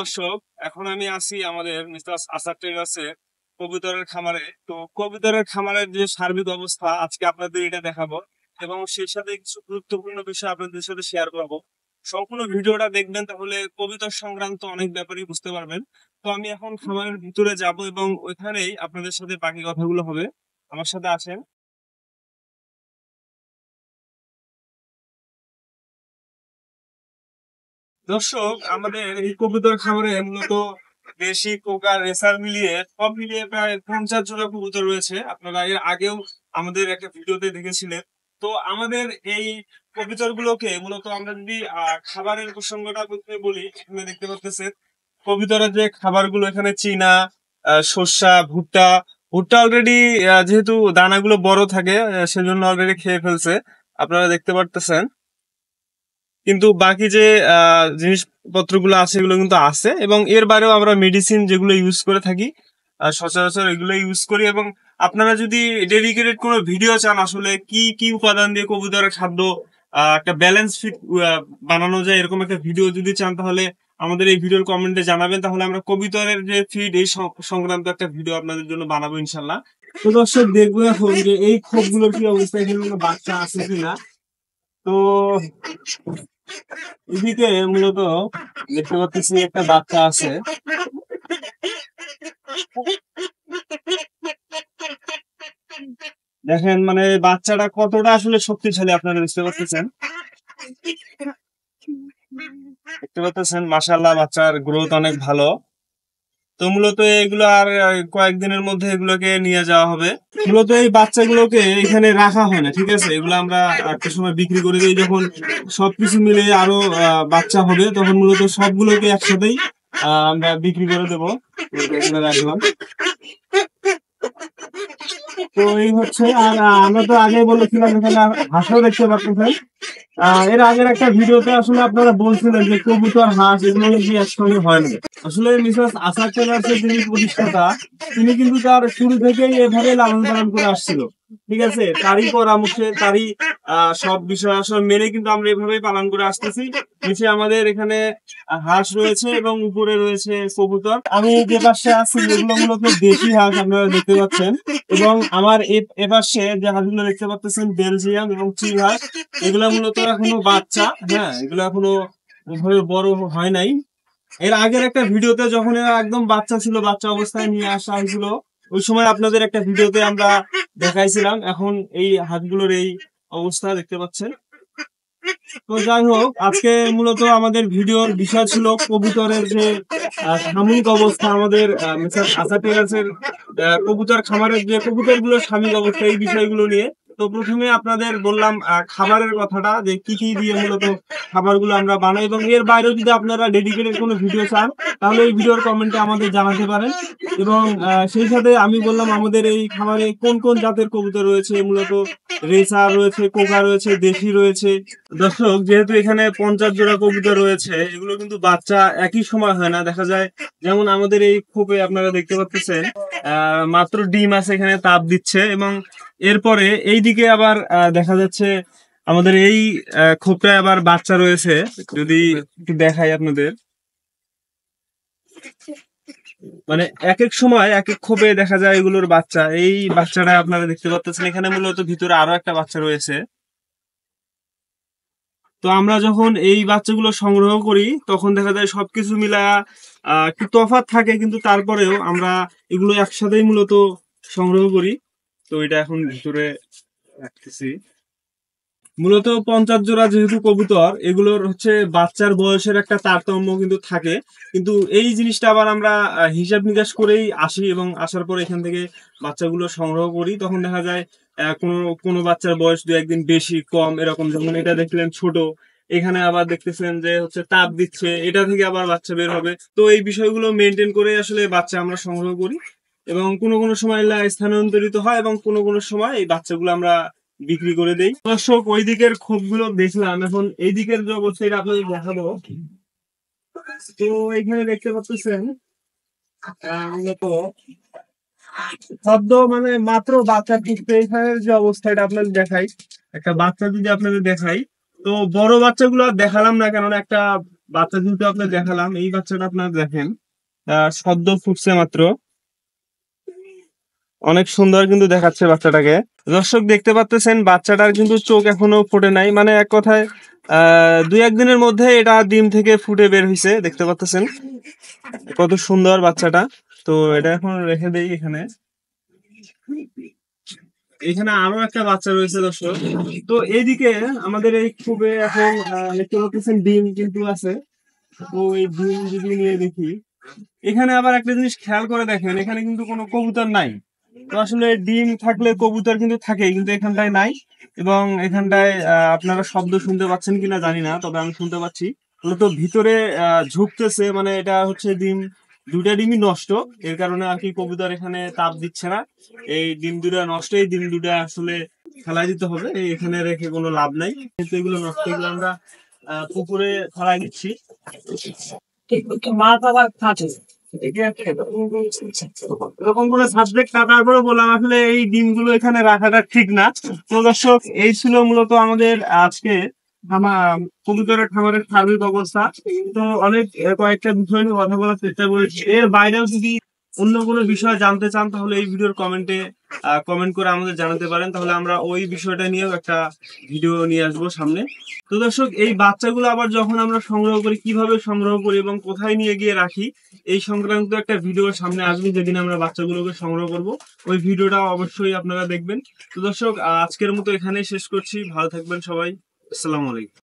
দর্শক, এখন আমি আছি আমাদের মিস্টার আসাদ ট্রেডার্সে কবুতরের খামারে। তো কবুতরের খামারের যে সার্বিক অবস্থা আজকে আপনাদের এটা দেখাবো এবং সেই সাথে কিছু গুরুত্বপূর্ণ বিষয় আপনাদের সাথে শেয়ার করবো। সম্পূর্ণ ভিডিওটা দেখবেন, তাহলে কবুতর সংক্রান্ত অনেক ব্যাপারই বুঝতে পারবেন। তো আমি এখন খামারের ভিতরে যাব এবং ওইখানেই আপনাদের সাথে বাকি কথাগুলো হবে। আমার সাথে আসেন। দর্শক, আমাদের এই কবুতর খামারে মূলত দেশি কোকা রেসার মিলিয়ে সব মিলিয়ে প্রায় 50 জোড়া কবুতর রয়েছে। আপনারা এর আগেও আমাদের একটা ভিডিওতে দেখেছিলেন। তো আমাদের এই কবুতর গুলোকে মূলত আমরা যদি খাবারের প্রসঙ্গটা প্রথমে বলি, এখানে দেখতে পাচ্ছেন কবুতরের যে খাবারগুলো, এখানে চীনা, শস্যা, ভুট্টা। ভুট্টা অলরেডি যেহেতু দানাগুলো বড় থাকে, সেজন্য অলরেডি খেয়ে ফেলছে, আপনারা দেখতে পারতেছেন। কিন্তু বাকি যে জিনিসপত্রগুলো আছে এগুলো কিন্তু আছে, এবং এর বাইরেও আমরা মেডিসিন যেগুলো ইউজ করে থাকি সচরাচর এগুলো ইউজ করি। এবং আপনারা যদি ডেডিকেটেড কোনো ভিডিও চান আসলে কি কি উপাদান দিয়ে কবুতরের খাদ্য একটা ব্যালেন্স ফিট বানানো যায়, এরকম একটা ভিডিও যদি চান তাহলে আমাদের এই ভিডিওর কমেন্টে জানাবেন, তাহলে আমরা কবুতরের যে ফিড এই সংক্রান্ত একটা ভিডিও আপনাদের জন্য বানাবো ইনশাল্লাহ। তো দর্শক, দেখবো এখন যে এই খোপগুলোর কি অবস্থা, এখানে কোনো বাচ্চা আছে কিনা। তো এদিকে মূলত দেখতে পাচ্ছি একটা বাচ্চা আছে। দেখেন মানে বাচ্চাটা কতটা আসলে শক্তিশালী আপনারা বুঝতে পারতেছেন। দেখতে পাচ্ছেন মাশাআল্লাহ, বাচ্চার গ্রোথ অনেক ভালো। তো মূলত এগুলো আর কয়েকদিনের মধ্যে এগুলোকে নিয়ে যাওয়া হবে। মূলত এই বাচ্চাগুলোকে এখানে রাখা হয় না, ঠিক আছে, এগুলো আমরা একটা সময় বিক্রি করে দিই। যখন সবকিছু মিলে আরো বাচ্চা হবে তখন মূলত সবগুলোকে একসাথেই আমরা বিক্রি করে দেবো। রাখলাম। তো এই হচ্ছে। আর আমরা তো আগে বলেছিলাম এখানে হাঁসও দেখতে পাচ্ছেন। এর আগের একটা ভিডিওতে আসলে আপনারা বলছিলেন যে কবুতর, হাঁস এগুলো নাকি একসঙ্গে হয় না। আসলে মিসেস আসাদ ট্রেডার্সের যিনি প্রতিষ্ঠাতা, তিনি কিন্তু তার শুরু থেকেই এভাবে লালন পালন করে আসছিল, ঠিক আছে। তারই পরামর্শে, তারই সব বিষয় আসলে মেনে কিন্তু আমরা এভাবেই পালন করে আসতেছি। নিচে আমাদের এখানে হাঁস রয়েছে এবং উপরে রয়েছে কবুতর। আমি যে পাশে আছি এগুলো মূলত দেশি হাঁস, আপনারা দেখতে পাচ্ছেন। এবং আমার এপাশে যে হাঁসগুলো দেখতে পাচ্ছেন বেলজিয়াম এবং চিল হাঁস, এগুলা মূলত এখনো বাচ্চা। হ্যাঁ, এগুলো এখনো ওইভাবে বড় হয় নাই। এর আগের একটা ভিডিওতে যখন এরা একদম বাচ্চা ছিল, বাচ্চা অবস্থায় নিয়ে আসা হয়েছিল, ওই সময় আপনাদের একটা ভিডিওতে আমরা দেখাইছিলাম। এখন এই হাঁসগুলোর এই অবস্থা দেখতে পাচ্ছেন। তো যাই হোক, আজকে মূলত আমাদের ভিডিওর বিষয় ছিল কবুতরের যে সাময়িক অবস্থা, আমাদের আশা টেরাসের কবুতর খামারের যে কবুতরগুলোর সাময়িক অবস্থা, এই বিষয়গুলো নিয়ে। তো প্রথমে আপনাদের বললাম খাবারের কথাটা, যে কি কি দিয়ে মূলত খাবারগুলো আমরা বানাই, এবং এর বাইরেও যদি আপনারা ডেডিকেটেড কোনো ভিডিও চান তাহলে এই ভিডিওর কমেন্টে আমাদের জানাতে পারেন। এবং সেই সাথে আমি বললাম আমাদের এই খামারে কোন কোন জাতের কবুতর রয়েছে, মূলত রেসার রয়েছে, কোকা রয়েছে, দেশি রয়েছে। দর্শক, যেহেতু এখানে 50 জোড়া কবুতর রয়েছে, এগুলো কিন্তু বাচ্চা একই সময় হয় না, দেখা যায়। যেমন আমাদের এই খোপে আপনারা দেখতে পাচ্ছেন মাত্র ডিম আছে, এখানে তাপ দিচ্ছে। এবং এরপরে এই দিকে আবার দেখা যাচ্ছে আমাদের এই খোপটায় আবার বাচ্চা রয়েছে। যদি একটু দেখাই আপনাদের, মানে এক এক সময় এক এক খোপে দেখা যায় এগুলোর বাচ্চা। এই বাচ্চাটা আপনারা দেখতে পাচ্ছেন, এখানে মূলত ভিতরে আরো একটা বাচ্চা রয়েছে। তো আমরা যখন এই বাচ্চাগুলো সংগ্রহ করি তখন দেখা যায় সবকিছু মিলায়া একটু তফাৎ থাকে, কিন্তু তারপরেও আমরা এগুলো একসাথেই মূলত সংগ্রহ করি। তো এটা এখন ভিতরে রাখতেছি। মূলত 50 জোড়া যেহেতু কবুতর, এগুলোর হচ্ছে বাচ্চার বয়সের একটা তারতম্য কিন্তু থাকে। কিন্তু এই জিনিসটা আবার আমরা হিসাব নিকাশ করেই আসি, এবং আসার পর এখান থেকে বাচ্চাগুলো সংগ্রহ করি। তখন দেখা যায় কোনো কোনো বাচ্চার বয়স 2-1 দিন বেশি কম এরকম। যেমন এটা দেখলেন ছোট, এখানে আবার দেখতেছেন যে হচ্ছে তাপ দিচ্ছে, এটা থেকে আবার বাচ্চা বের হবে। তো এই বিষয়গুলো মেনটেন করে আসলে বাচ্চা আমরা সংগ্রহ করি, এবং কোনো কোনো সময় স্থানান্তরিত হয়, এবং কোনো কোনো সময় এই বাচ্চাগুলো আমরা বিক্রি করে দেই। দর্শক, ওই দিকের খোপ গুলো দেখলাম, এখন এই দিকের যে অবস্থা এটা আপনাদের দেখাবো। তো এখানে দেখতে পাচ্ছেন শব্দ, মানে মাত্র বাচ্চা ঢুকতে এখানের যে অবস্থা এটা আপনাদের দেখাই। একটা বাচ্চা যদি আপনাদের দেখাই, তো বড় বাচ্চাগুলো আর দেখালাম না, কেননা একটা বাচ্চা কিন্তু আপনার দেখালাম, এই বাচ্চাটা আপনার দেখেন সদ্য ফুটছে মাত্র, অনেক সুন্দর কিন্তু দেখাচ্ছে বাচ্চাটাকে। দর্শক দেখতে পাচ্ছেন বাচ্চাটার কিন্তু চোখ এখনো ফোটে নাই, মানে এক কথায় 2-1 দিনের মধ্যে এটা ডিম থেকে ফুটে বের হয়েছে। দেখতে পাচ্ছেন কত সুন্দর বাচ্চাটা। তো এটা এখন রেখে দেই এখানে। এখানে আরো একটা বাচ্চা রয়েছে দর্শক। তো এইদিকে আমাদের এই খুবই এখন দেখতে পাচ্ছেন ডিম কিন্তু আছে। তো এই ডিম যদি নিয়ে দেখি, এখানে আবার একটা জিনিস খেয়াল করে দেখেন, এখানে কিন্তু কোনো কবুতর নাই। তো আসলে ডিম থাকলে কবুতর কিন্তু থাকেই, কিন্তু এখানটায় নাই। এবং এখানটায় আপনারা শব্দ শুনতে পাচ্ছেন কিনা জানি না, তবে আমি শুনতে পাচ্ছি। মূলত ভিতরে ঝুঁকতেছে, মানে এটা হচ্ছে ডিম, দুটা ডিমই নষ্ট। এর কারণে আর কি কবুতর এখানে তাপ দিচ্ছে না। এই ডিম দুটা নষ্ট, এই ডিম দুটা আসলে ফেলাই দিতে হবে, এখানে রেখে কোনো লাভ নাই। কিন্তু এগুলো নষ্ট, এগুলো আমরা পুকুরে ফেলাই দিচ্ছি। মাছ আবার খাচ্ছে, এরকম কোনো সাবজেক্ট থাকার পরে বললাম আসলে এই ডিমগুলো এখানে রাখাটা ঠিক না। তো দর্শক, এই ছিল মূলত আমাদের আজকে কবুতরের খামারের সার্বিক অবস্থা। তো অনেক কয়েকটা বিষয় নিয়ে কথা বলার চেষ্টা করেছি। এর বাইরেও যদি অন্য কোনো বিষয় জানতে চান তাহলে এই ভিডিওর কমেন্টে কমেন্ট করে আমাদের জানাতে পারেন, তাহলে আমরা ওই বিষয়টা নিয়েও একটা ভিডিও নিয়ে আসবো সামনে। তো দর্শক, এই বাচ্চাগুলো আবার যখন আমরা সংগ্রহ করি, কিভাবে সংগ্রহ করি এবং কোথায় নিয়ে গিয়ে রাখি, এই সংক্রান্ত একটা ভিডিও সামনে আসবে যেদিন আমরা বাচ্চাগুলোকে সংগ্রহ করব। ওই ভিডিওটা অবশ্যই আপনারা দেখবেন। তো দর্শক, আজকের মতো এখানেই শেষ করছি। ভালো থাকবেন সবাই। আসসালামু আলাইকুম।